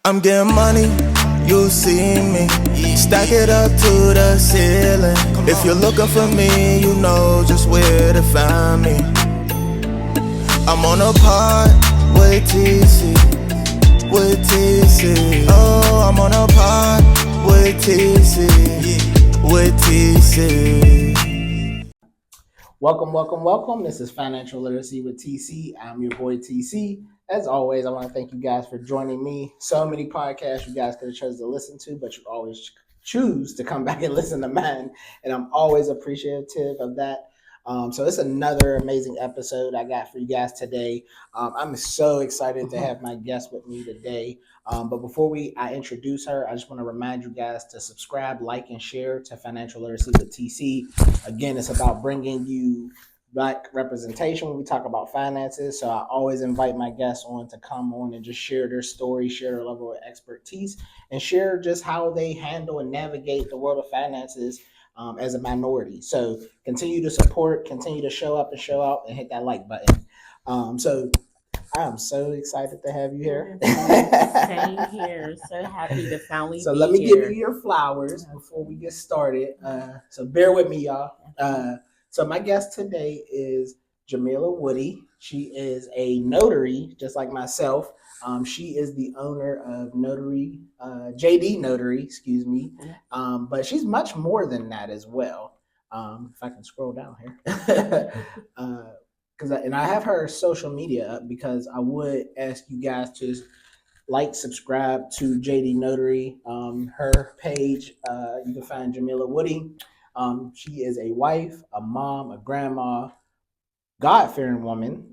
I'm getting money, you see me. Stack it up to the ceiling. If you're looking for me, you know just where to find me. I'm on a pod with TC, with TC. Oh, I'm on a pod with TC, with TC. Welcome. This is Financial Literacy with TC. I'm your boy TC. As always, I want to thank you guys for joining me. So many podcasts you guys could have chosen to listen to, but you always choose to come back and listen to mine, and I'm always appreciative of that. So it's another amazing episode I got for you guys today. I'm so excited to have my guest with me today. But before I introduce her, I just want to remind you guys to subscribe, like, and share to Financial Literacy with TC. Again, it's about bringing you Black representation when we talk about finances. So I always invite my guests on to come on and just share their story, share their level of expertise, and share just how they handle and navigate the world of finances as a minority. So continue to support, continue to show up and show out, and hit that like button. So I'm so excited to have you here. Same here. So happy to finally So be let me here. give you your flowers before we get started. So bear with me, y'all. So my guest today is Jamella Woody. She is a notary, just like myself. She is the owner of JD Notary, but she's much more than that as well. If I can scroll down here. And I have her social media up because I would ask you guys to like, subscribe to JD Notary. Her page, you can find Jamella Woody. She is a wife, a mom, a grandma, God-fearing woman,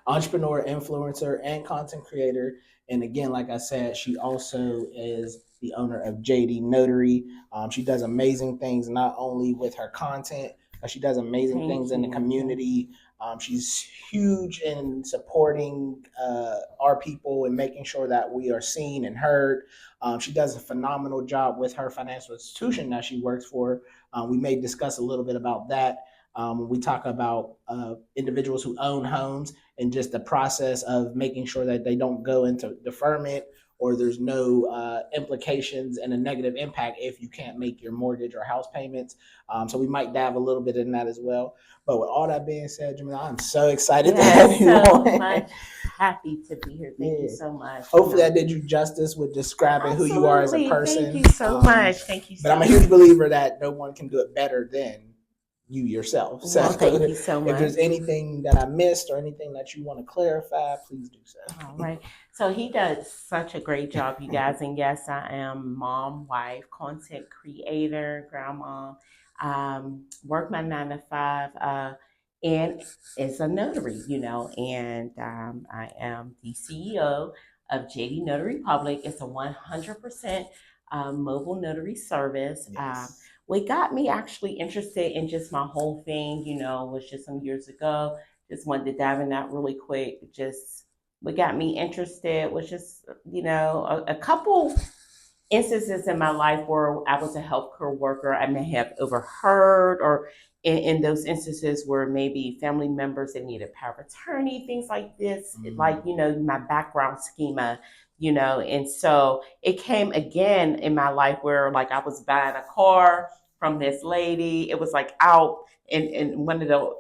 entrepreneur, influencer, and content creator. And again, like I said, she also is the owner of JD Notary. She does amazing things, not only with her content, but she does amazing things in the community. She's huge in supporting our people and making sure that we are seen and heard. She does a phenomenal job with her financial institution that she works for. We may discuss a little bit about that when we talk about individuals who own homes and just the process of making sure that they don't go into deferment or there's no implications and a negative impact if you can't make your mortgage or house payments. So we might dive a little bit in that as well. But with all that being said, Jamella, I'm so excited to have you on. Much happy to be here. Thank you so much. Hopefully I did you justice with describing who you are as a person. Thank you so much. Thank you so much. But I'm a huge believer that no one can do it better than you yourself. So thank you so much. If there's anything that I missed or anything that you want to clarify, please do so. All right. So he does such a great job, you guys. And yes, I am mom, wife, content creator, grandma, work my 9 to 5, and is a notary, and I am the CEO of JD Notary Public. It's a 100% mobile notary service. Yes. What got me actually interested in just my whole thing, was just some years ago. Just wanted to dive in that really quick. Just what got me interested was just, a couple instances in my life where I was a healthcare worker. I may have overheard or in those instances where maybe family members that needed power of attorney, things like this, like, my background schema, and so it came again in my life where like I was buying a car from this lady. It was like out in one of the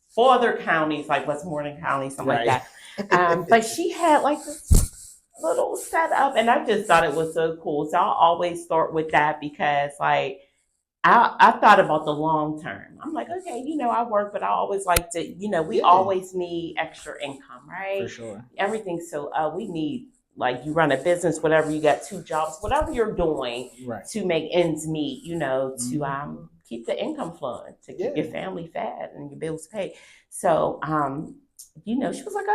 farther counties, like Westmoreland County, something like that. But she had like this little setup, and I just thought it was so cool. So I'll always start with that because like I thought about the long term. I'm like, okay, I work, but I always like to, we always need extra income, right? For sure. Everything. So we need, like, you run a business, whatever, you got 2 jobs, whatever you're doing to make ends meet, to keep the income flowing, to keep your family fed and your bills paid. So, she was like,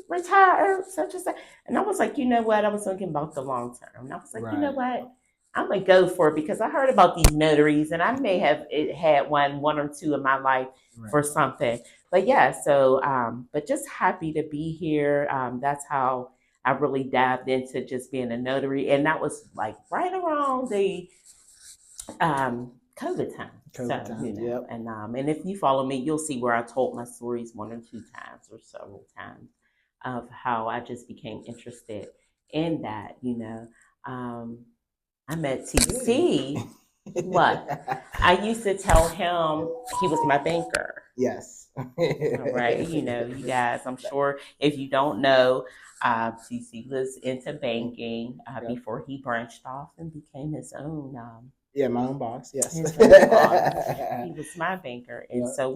retire, such and such. And I was like, you know what? I was thinking about the long term. And I was like, you know what? I'm going to go for it because I heard about these notaries and I may have had one or two in my life for something. But yeah, so, but just happy to be here. That's how I really dived into just being a notary. And that was like right around the COVID time. And if you follow me, you'll see where I told my stories 1 or 2 times or several times of how I just became interested in that, I met TC. What? I used to tell him he was my banker. Yes. All right. You guys, I'm sure if you don't know, TC was into banking Yep. before he branched off and became his own. Yeah, my own boss. Yes. His own boss. He was my banker. And Yep. so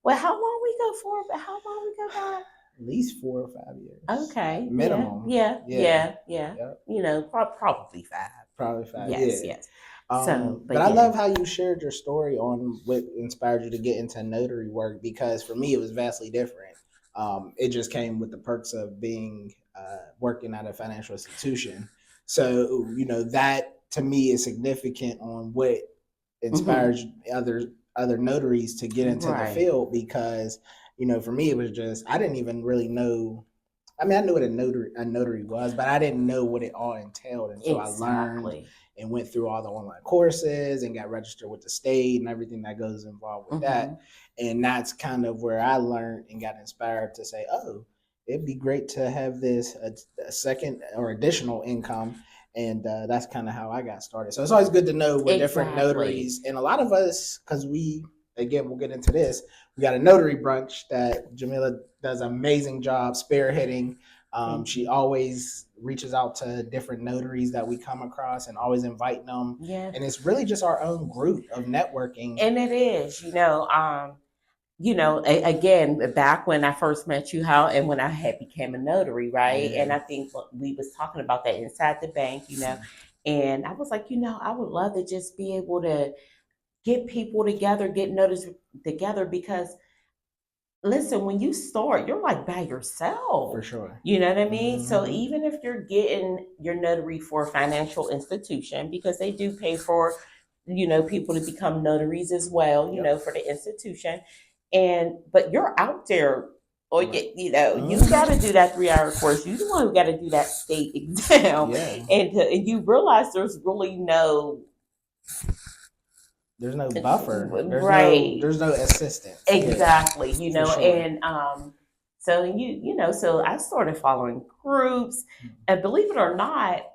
how long we go for? But how long we go by? At least 4 or 5 years. Okay. Minimum. Yeah. Yep. Probably 5. Probably 5. Yes. Yeah. Yes. But I love how you shared your story on what inspired you to get into notary work, because for me it was vastly different. It just came with the perks of being working at a financial institution. So that to me is significant on what inspires other notaries to get into the field, because for me it was just, I didn't even really know. I mean, I knew what a notary was, but I didn't know what it all entailed until I learned and went through all the online courses and got registered with the state and everything that goes involved with that. And that's kind of where I learned and got inspired to say, oh, it'd be great to have this a second or additional income. And that's kind of how I got started. So it's always good to know what different notaries, and a lot of us, because again, we'll get into this. We got a notary brunch that Jamella does an amazing job spearheading. She always reaches out to different notaries that we come across and always inviting them. Yeah. And it's really just our own group of networking. And it is, again, back when I first met you, and when I had became a notary, right? Yeah. And I think we was talking about that inside the bank, and I was like, I would love to just be able to get people together, get notaries together, because listen, when you start, you're like by yourself. For sure. You know what I mean? So even if you're getting your notary for a financial institution, because they do pay for, people to become notaries as well, for the institution. But you're out there, or you got to do that 3-hour course. You the one who got to do that state exam, and you realize there's really there's no buffer, there's no assistance. Exactly, sure. And so I started following groups, and believe it or not,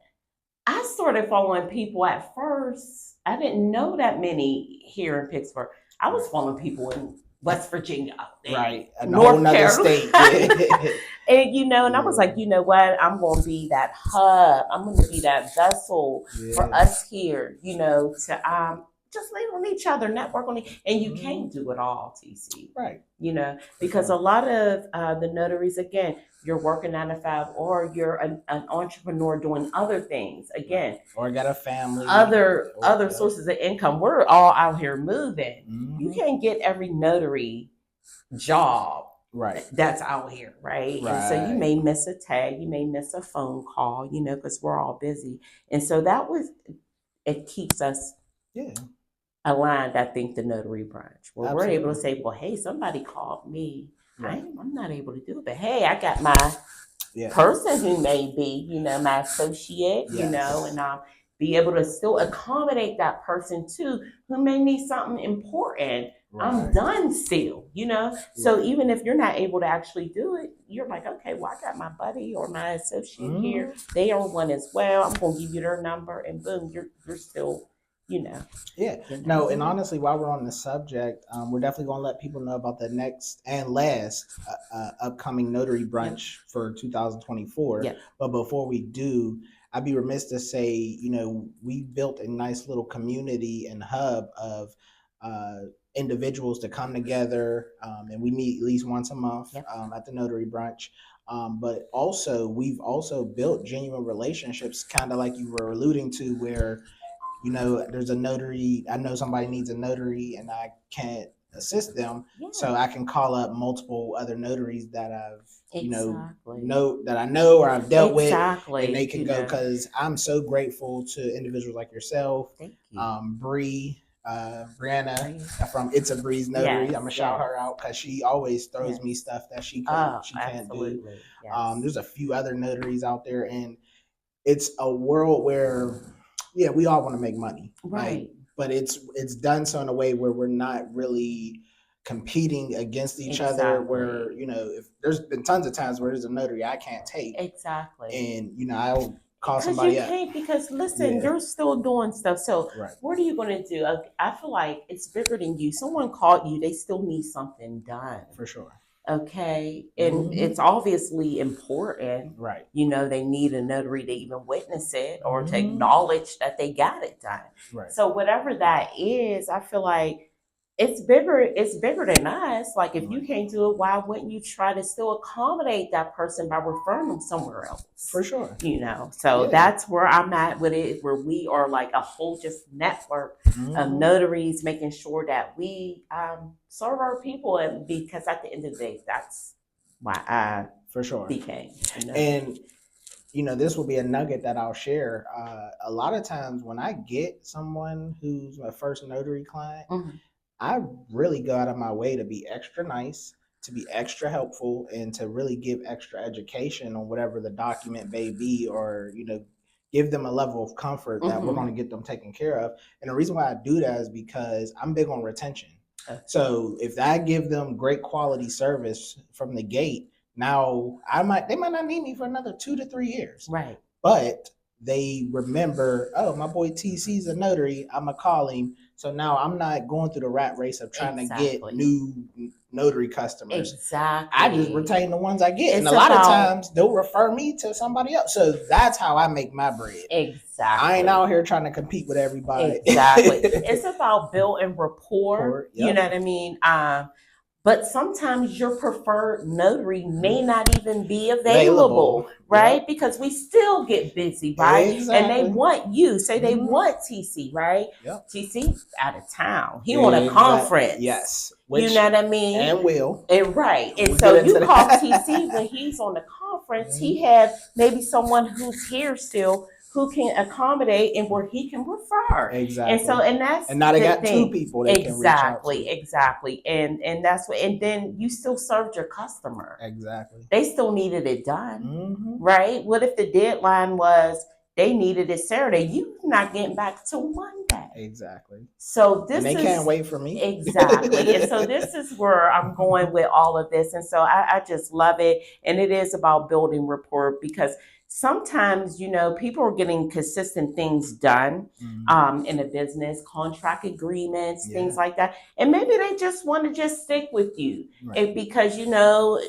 I started following people at first. I didn't know that many here in Pittsburgh. I was following people in West Virginia, right, North Carolina, and and I was like, you know what? I'm going to be that hub. I'm going to be that vessel for us here, to just lean on each other, network on and you can't do it all, TC. Right. Because a lot of the notaries, again, you're working 9 to 5, or you're an entrepreneur doing other things, again. Or got a family. Other sources of income. We're all out here moving. You can't get every notary job that's out here, right? And so you may miss a tag, you may miss a phone call, because we're all busy. And so it keeps us aligned, I think, the notary brunch, where we're able to say, well, hey, somebody called me. I'm not able to do it, but hey, I got my person who may be, my associate, and be able to still accommodate that person too, who may need something important. I'm done still, So even if you're not able to actually do it, you're like, okay, well, I got my buddy or my associate here. They are one as well. I'm going to give you their number, and boom, you're still, No, and honestly, while we're on the subject, we're definitely going to let people know about the next and last upcoming notary brunch for 2024. But before we do, I'd be remiss to say, we built a nice little community and hub of individuals to come together, and we meet at least once a month at the notary brunch. But also, we've also built genuine relationships, kind of like you were alluding to, where there's a notary, I know somebody needs a notary and I can't assist them. So I can call up multiple other notaries that I've, that I know or I've dealt with, and they can go, because I'm so grateful to individuals like yourself, Brianna from It's a Breeze Notary. I'm gonna shout her out, because she always throws me stuff that she can't do. There's a few other notaries out there, and it's a world where we all want to make money, right? But it's done so in a way where we're not really competing against each other, where, you know, if there's been tons of times where there's a notary I can't take. Exactly. And, you know, I'll call Because somebody you up. can't, because listen, Yeah. you're still doing stuff. So Right. what are you going to do? I feel like it's bigger than you. Someone called you, they still need something done. For sure. Okay. And Mhm. it's obviously important. Right. You know, they need a notary to even witness it or to Mhm. acknowledge that they got it done. Right. So whatever that is, I feel like it's bigger than us. Like, if you Right. can't do it, why wouldn't you try to still accommodate that person by referring them somewhere else? For sure. You know, so Yeah. that's where I'm at with it, where we are like a whole just network of Mhm. notaries, making sure that we serve our people. And because at the end of the day, that's why I For sure. became, you know. And, you know, this will be a nugget that I'll share. A lot of times when I get someone who's my first notary client, Mhm. I really go out of my way to be extra nice, to be extra helpful, and to really give extra education on whatever the document may be, or, you know, give them a level of comfort that we're Mhm. going to get them taken care of. And the reason why I do that is because I'm big on retention. Okay. So if I give them great quality service from the gate, now they might not need me for another 2 to 3 years. Right. But they remember, oh, my boy TC's a notary, I'm gonna call him. So now I'm not going through the rat race of trying to get Exactly. new notary customers. Exactly. I just retain the ones I get. And It's a lot of about- times they'll refer me to somebody else. So that's how I make my bread. Exactly. I ain't out here trying to compete with everybody. Exactly. It's about building rapport. Yep. You know what I mean? But sometimes your preferred notary may not even be available, right? Yep. Because we still get busy, right? Exactly. And they want you. Say they Mhm. want TC, right? Yep. TC out of town. He on a conference. Yes. You know what I mean? And will. And right. And We'll so get into you call that. TC when he's on the conference. He had maybe someone who's here still who can accommodate and where he can refer. Exactly. And so, and that's and now they the got thing. 2 people they can reach out to. Exactly. And that's what, and then you still served your customer. Exactly. They still needed it done, Mhm. right? What if the deadline was they needed it Saturday? You're not getting back till Monday. Exactly. So this and they can't wait for me. Exactly. And so this is where I'm going with all of this. And so I just love it. And it is about building rapport, because sometimes, you know, people are getting consistent things done in a business, contract agreements, things like that. And maybe they just want to just stick with you because, you know,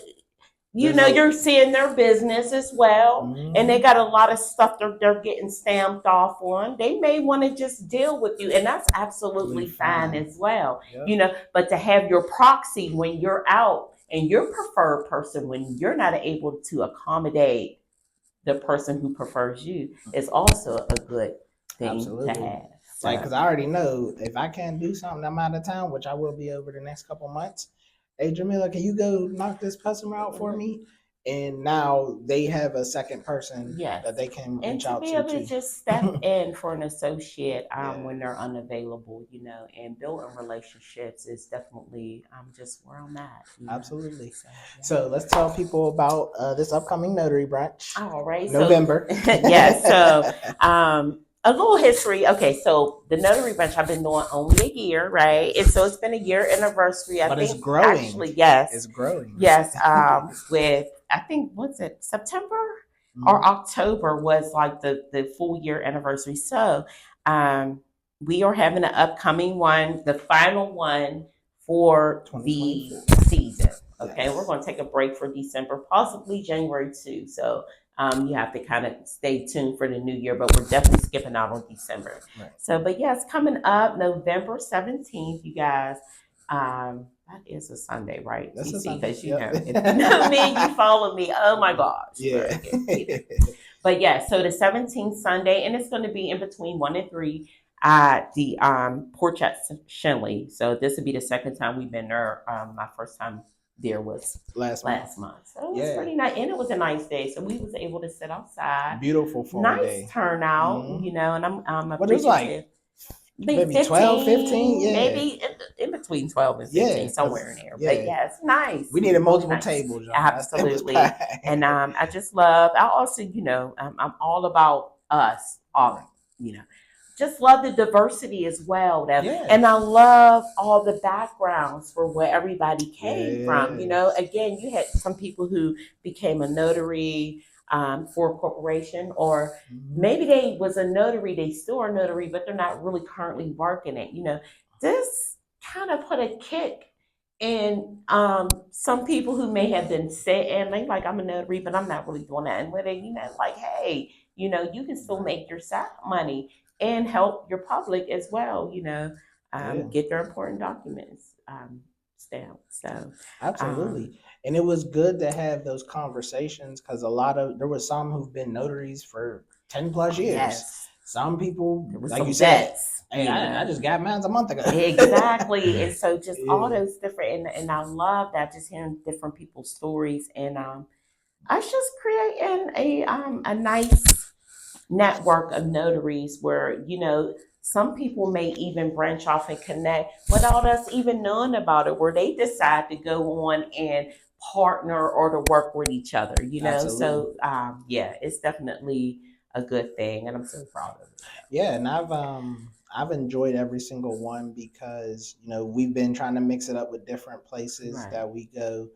you're seeing their business as well, and they got a lot of stuff they're getting stamped off on. They may want to just deal with you, and that's absolutely fine as well. Yep. You know, but to have your proxy when you're out and your preferred person when you're not able to accommodate the person who prefers you is also a good thing to have. So. Like, because I already know if I can't do something, I'm out of town, which I will be over the next couple months. Hey, Jamella, can you go knock this customer out for me? And now they have a second person that they can reach out to. And to be able to just step in for an associate when they're unavailable, you know, and building relationships is definitely just where I'm at. Absolutely. So let's tell people about this upcoming Notary Brunch. All right. November. So, a little history. Okay, so the Notary Brunch I've been doing only a year, right? And so it's been a year anniversary. But it's growing. Actually, yes. It's growing. Yes. With, I think, what's it, September or October was like the full year anniversary. So we are having an upcoming one, the final one for the season. Okay, we're going to take a break for December, possibly January too. So you have to kind of stay tuned for the new year, but we're definitely skipping out on December. Right. So, but yeah, it's coming up November 17th, you guys. That is a Sunday, right? That's a Sunday. Because you know, if you know me, you follow me. Oh my gosh. Yeah. But yeah, so the 17th Sunday, and it's going to be in between 1 and 3 at the Porch at Shenley. So this would be the second time we've been there. My first time there was last month. So it was pretty nice, and it was a nice day. So we was able to sit outside. Beautiful fall day. Nice turnout, you know, and I'm what it was like? Maybe 15, 12, 15? Maybe in between 12 and 15, somewhere in there. But yeah, it's nice. We needed multiple tables, y'all. Absolutely. And I just love, I also, you know, I'm all about us, all, you know. just love the diversity as well. Yeah. And I love all the backgrounds for where everybody came from. You know, Yes. again, you had some people who became a notary for a corporation, or maybe they was a notary, they still are a notary, but they're not really currently working it. You know, this kind of put a kick in some people who may have been sitting, they like, I'm a notary, but I'm not really doing that. And with it, you know, like, hey, you know, you can still make your side money and help your public as well, you know, Yeah. get their important documents stamped. So, Absolutely. And it was good to have those conversations because there was some who've been notaries for 10 plus years. yes, Some people, there was like some you said, vets. hey, You I know? just got mine a month ago. Exactly. And so just all Yeah. those different, and I love that, just hearing different people's stories. And I was just creating a nice network of notaries where, you know, some people may even branch off and connect without us even knowing about it, where they decide to go on and partner or to work with each other, you know. Absolutely. So yeah, it's definitely a good thing, and I'm so proud of it. Yeah, and I've enjoyed every single one because you know we've been trying to mix it up with different places Right. that we go.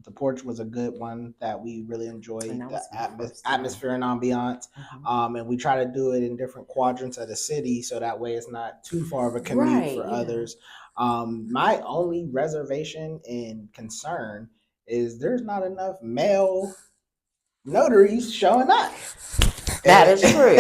The porch was a good one that we really enjoyed, And that the was my first time. atmosphere and ambiance. And we try to do it in different quadrants of the city so that way it's not too far of a commute Right, for yeah. others. My only reservation and concern is there's not enough male notaries showing up. That is true.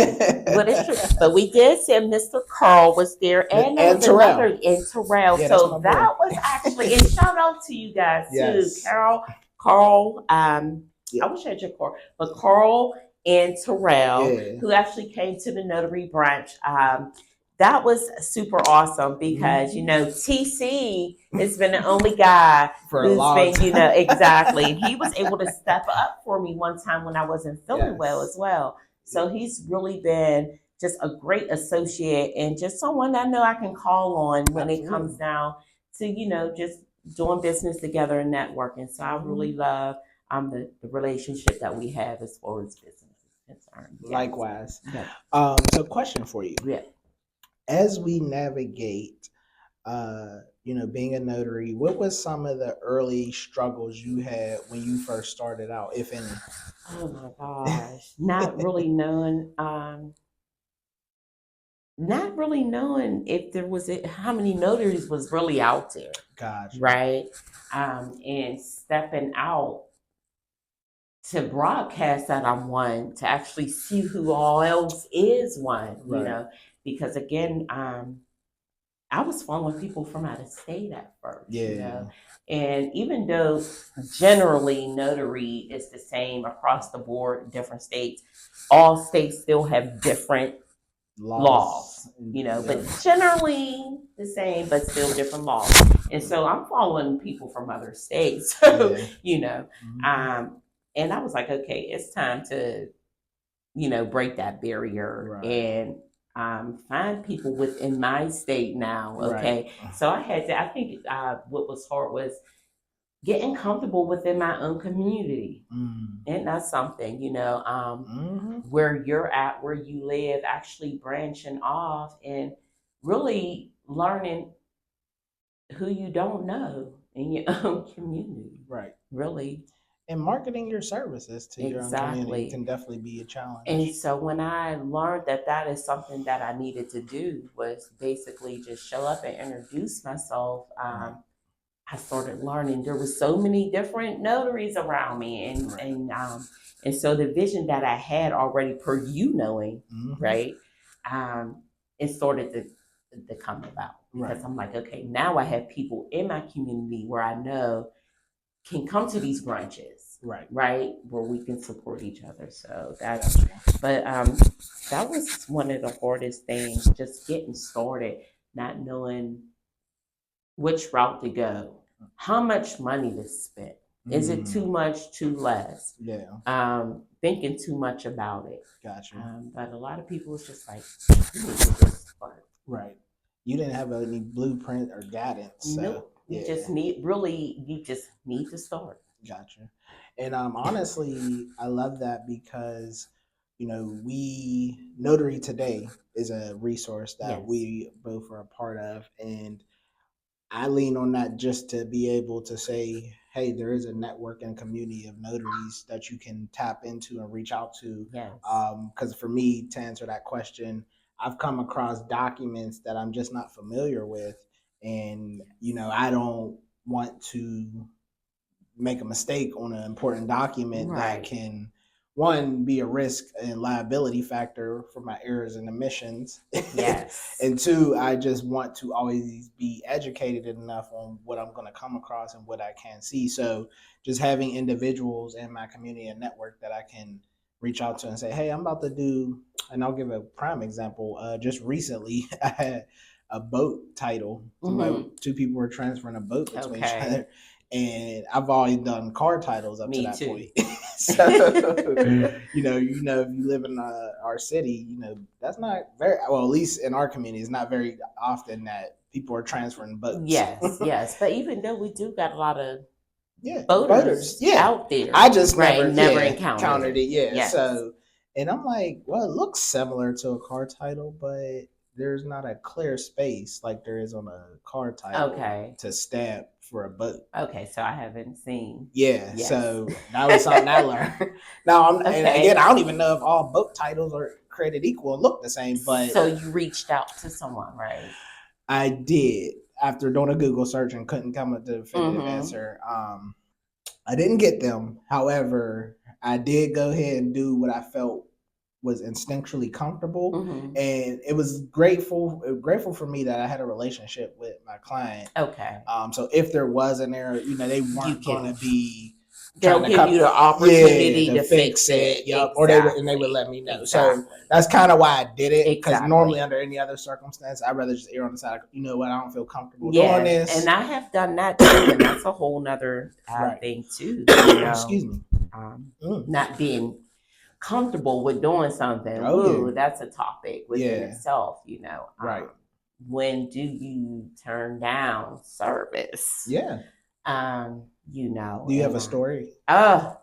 But it's true. But we did say Mr. Carl was there, and there And was Terrell. another in Terrell. Yeah, that's my So boy. that was actually, and shout out to you guys Yes. too, Carl. Yeah. I wish I had your Carl, but Carl and Terrell, Yeah. who actually came to the Notary Brunch. That was super awesome because you know TC has been the only guy For a who's long been, you know, time. exactly. He was able to step up for me one time when I wasn't feeling Yes. well as well. So he's really been just a great associate and just someone I know I can call on when it comes down to, you know, just doing business together and networking. So I really love the relationship that we have as far as business is concerned. Yes. Likewise. Yeah. So question for you. Yeah. As we navigate you know, being a notary, what was some of the early struggles you had when you first started out, if any? Oh my gosh. Not really knowing if there was how many notaries was really out there. Gotcha. Right. And stepping out to broadcast that I'm one, to actually see who all else is one, you Right. know, because again, I was following people from out of state at first, Yeah. you know, and even though generally notary is the same across the board in different states, all states still have different laws, you know, but generally the same, but still different laws. And so I'm following people from other states, so, Yeah. you know, and I was like, okay, it's time to, you know, break that barrier Right. and find people within my state now. Okay. Right. So I think what was hard was getting comfortable within my own community. And that's something, you know, where you're at, where you live, actually branching off and really learning who you don't know in your own community. Right. Really. And marketing your services to your own community Exactly. can definitely be a challenge. And so when I learned that that is something that I needed to do, was basically just show up and introduce myself. I started learning there was so many different notaries around me, and so the vision that I had already, per you knowing, right, it started to come about, because I'm like, okay, now I have people in my community where I know can come to these brunches, right, where we can support each other. So that's, but that was one of the hardest things, just getting started, not knowing which route to go, how much money to spend. Is it too much, too less? Yeah. Thinking too much about it. Gotcha. But a lot of people was just like, you need to just start. Right. You didn't have any blueprint or guidance. So, nope. You yeah. just need to start. Gotcha. And honestly, I love that because, Notary Today is a resource that Yes. we both are a part of, and I lean on that just to be able to say, hey, there is a network and community of notaries that you can tap into and reach out to. Yes. Because for me, to answer that question, I've come across documents that I'm just not familiar with. And, I don't want to make a mistake on an important document that Right. can, one, be a risk and liability factor for my errors and omissions. Yes. And two, I just want to always be educated enough on what I'm going to come across and what I can see. So just having individuals in my community and network that I can reach out to and say, hey, I'm about to do, and I'll give a prime example. Just recently, I had a boat title. Two people were transferring a boat between each other. And I've always done car titles up to that point. So, if you live in our city, that's not very well. At least in our community, it's not very often that people are transferring boats. Yes. But even though we do got a lot of boaters out there, I just never encountered it. Yeah. Yes. So, and I'm like, well, it looks similar to a car title, but there's not a clear space like there is on a car title to stamp for a boat. Okay, so I haven't seen. Yeah, yes. So that was something I learned. Now, and again, I don't even know if all boat titles are created equal and look the same. But so you reached out to someone, right? I did after doing a Google search and couldn't come up with a definitive answer. I didn't get them. However, I did go ahead and do what I felt was instinctually comfortable, and it was grateful for me that I had a relationship with my client. Okay. So if there was an error, they weren't going to be. They'll give you the opportunity to fix it. Yep. Exactly. Or they would let me know. Exactly. So that's kind of why I did it. Because normally under any other circumstance, I'd rather just err on the side. You know what? I don't feel comfortable doing this. And I have done that too, and that's a whole nother thing too. Excuse me. Not being comfortable with doing something. That's a topic within itself. Right. When do you turn down service? Yeah. Do you have a story? I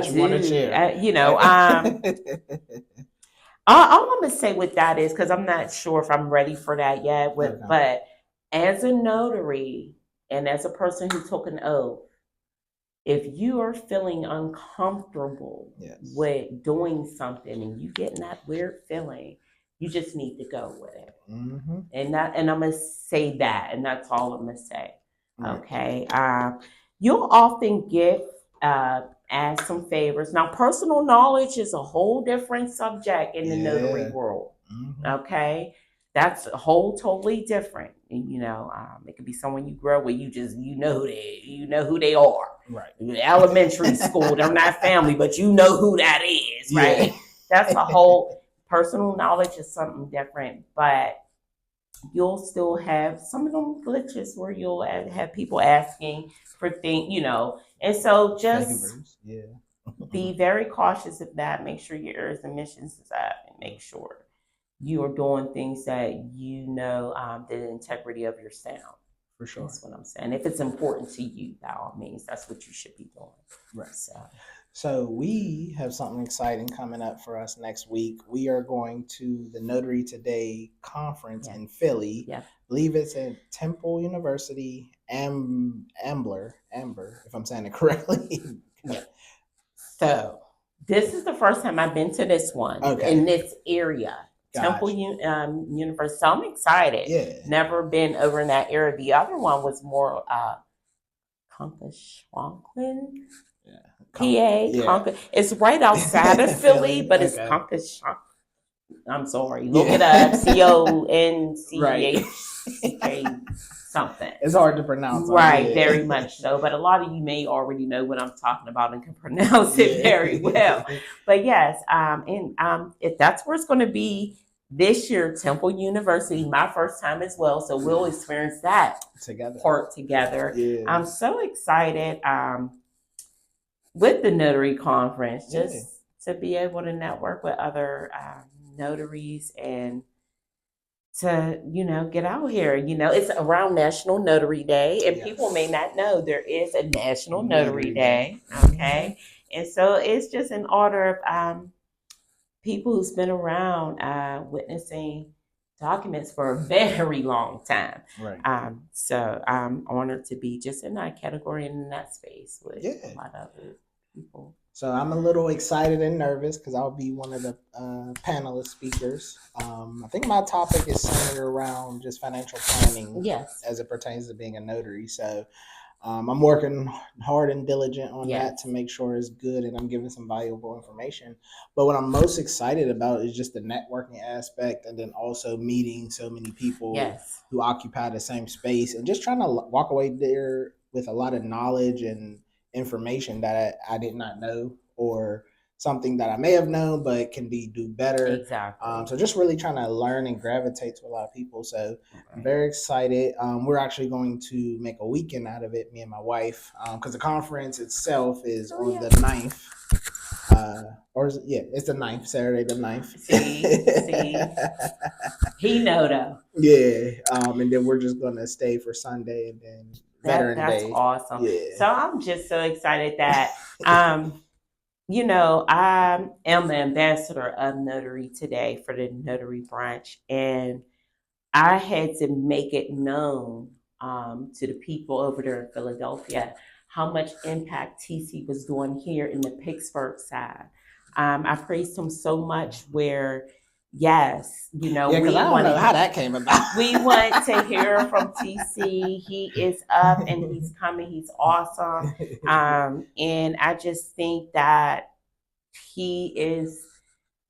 do. Want to share? All I'm gonna say with that is because I'm not sure if I'm ready for that yet. But as a notary and as a person who took an oath, if you are feeling uncomfortable with doing something and you getting that weird feeling, you just need to go with it. And I'm gonna say that, and that's all I'm gonna say. Okay. You'll often get asked some favors. Now, personal knowledge is a whole different subject in the notary world. Okay. That's a whole totally different. It could be someone you grow up with. You know who they are. Right. Elementary school, they're not family, but you know who that is, right? Yeah. That's a whole personal knowledge is something different, but you'll still have some of them glitches where you'll have people asking for things, and so just be very cautious of that. Make sure your errors and omissions is up, and make sure you are doing things that the integrity of your sound. For sure. That's what I'm saying. If it's important to you, by all means, that's what you should be doing. Right. So we have something exciting coming up for us next week. We are going to the Notary Today conference in Philly. Yeah. I believe it's at Temple University, Amber, if I'm saying it correctly. So this is the first time I've been to this one in this area. Gotcha. Temple University. So I'm excited. Yeah. Never been over in that area. The other one was more Concoshawquin. PA. Yeah. It's right outside of Philly, but it's Concoshawquin. I'm sorry. Look it up. CONCH something. It's hard to pronounce. Right, very much so. But a lot of you may already know what I'm talking about and can pronounce it very well. But yes, if that's where it's going to be this year, Temple University, my first time as well. So we'll experience that together. Yeah. I'm so excited with the Notary Conference, just to be able to network with other notaries and to, get out here. It's around National Notary Day, and people may not know there is a National Notary Day. Okay. And so it's just in order of people who's been around witnessing documents for a very long time. Right. So I'm honored to be just in that category and in that space with Yeah. a lot of other people. So I'm a little excited and nervous because I'll be one of the panelist speakers. I think my topic is centered around just financial planning Yes. as it pertains to being a notary. So I'm working hard and diligent on that to make sure it's good and I'm giving some valuable information. But what I'm most excited about is just the networking aspect and then also meeting so many people who occupy the same space and just trying to walk away there with a lot of knowledge and information that I did not know or something that I may have known but can do better. Exactly. So just really trying to learn and gravitate to a lot of people. So I'm very excited. We're actually going to make a weekend out of it, me and my wife, because the conference itself is on the 9th. It's the 9th, Saturday the 9th. See. He know though. Yeah. And then we're just going to stay for Sunday and then Veteran That's Day. awesome. Yeah. So I'm just so excited that I am the ambassador of Notary Today for the Notary Brunch, and I had to make it known to the people over there in Philadelphia how much impact TC was doing here in the Pittsburgh side. I praised him so much where, yes, because I don't know how that came about. We want to hear from TC. He is up and he's coming. He's awesome. And I just think that he is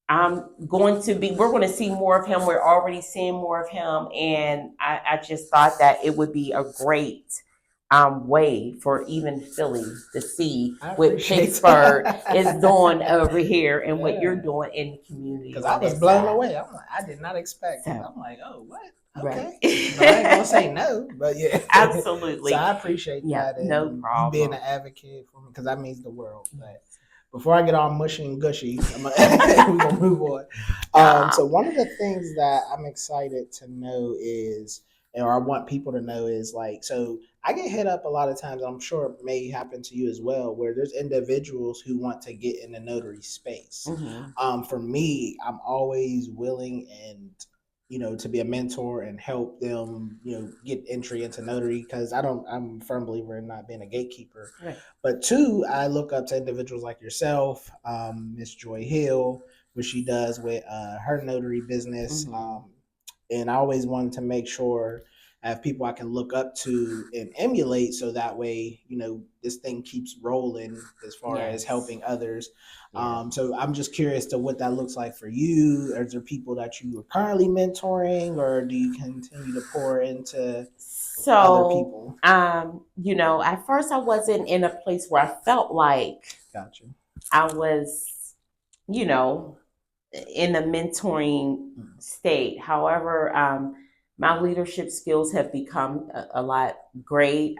we're going to see more of him. We're already seeing more of him. And I just thought that it would be a great way for even Philly to see what Pittsburgh is doing over here and what you're doing in the community. Because I was blown away. I'm like, I did not expect it. I'm like, oh, what? Okay. Right. But I ain't going to say no, but yeah. Absolutely. So I appreciate that. And no problem. Being an advocate for me, because that means the world. But before I get all mushy and gushy, we're going to move on. So one of the things that I'm excited to know is, or I want people to know is like, so I get hit up a lot of times, I'm sure it may happen to you as well, where there's individuals who want to get in the notary space. Mm-hmm. For me, I'm always willing and to be a mentor and help them, get entry into notary because I'm a firm believer in not being a gatekeeper. Right. But two, I look up to individuals like yourself, Miss Joy Hill, what she does with her notary business. Mm-hmm. And I always wanted to make sure I have people I can look up to and emulate so that way, this thing keeps rolling as far as helping others. So I'm just curious to what that looks like for you. Are there people that you are currently mentoring or do you continue to pour into other people? At first I wasn't in a place where I felt like I was, in a mentoring state. However, my leadership skills have become a lot great.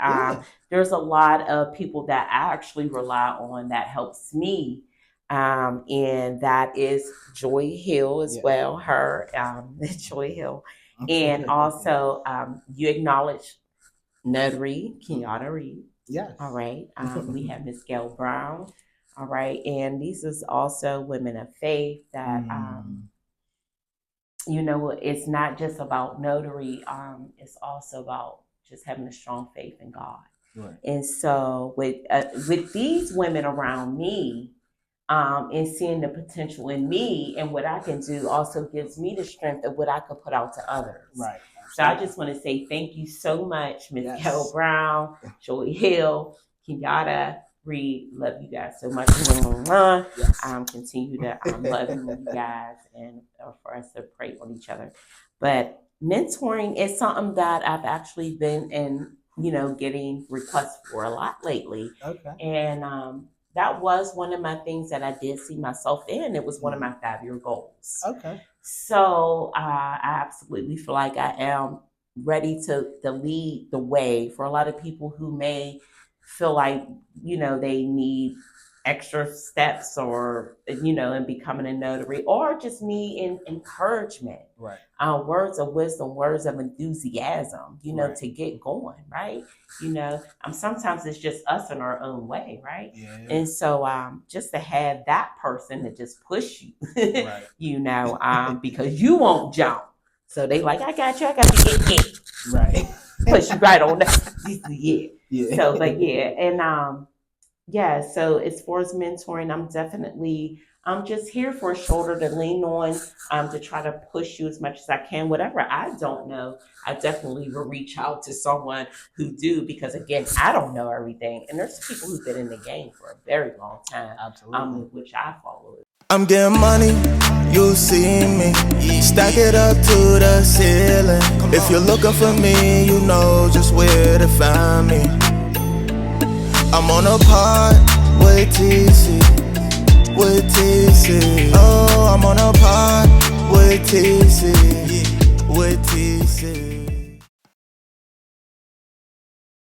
There's a lot of people that I actually rely on that helps me. And that is Joy Hill as well, her, Joy Hill. And also, you acknowledge Notary, Kenyatta Reed. Yes. All right. We have Miss Gail Brown. All right. And these is also women of faith that, it's not just about notary. It's also about just having a strong faith in God. Right. And so with these women around me, and seeing the potential in me and what I can do also gives me the strength of what I could put out to others. Right. So I just want to say thank you so much, Ms. Gail Brown, Joy Hill, Kenyatta Reed. Love you guys so much. Continue to love you guys and for us to pray on each other. But mentoring is something that I've actually been in, getting requests for a lot lately. Okay. And that was one of my things that I did see myself in. It was one of my 5-year goals. Okay. So I absolutely feel like I am ready to lead the way for a lot of people who may feel like, they need extra steps or in becoming a notary, or just need encouragement, Right. Words of wisdom, words of enthusiasm, Right. to get going, right? Sometimes it's just us in our own way, right? Yeah. And so just to have that person to just push you, Right. because you won't jump, so they like, I got you, I got you, get Right. push you right on that. Yeah. Yeah. So, but yeah, and yeah, so as far as mentoring, I'm just here for a shoulder to lean on, to try to push you as much as I can. Whatever I don't know, I definitely will reach out to someone who do, because again, I don't know everything. And there's people who've been in the game for a very long time, Absolutely. which I follow. I'm getting money, you see me. Stack it up to the ceiling. If you're looking for me, you know just where to find me. I'm on a pod with TC, with TC. Oh, I'm on a pod with TC, with TC.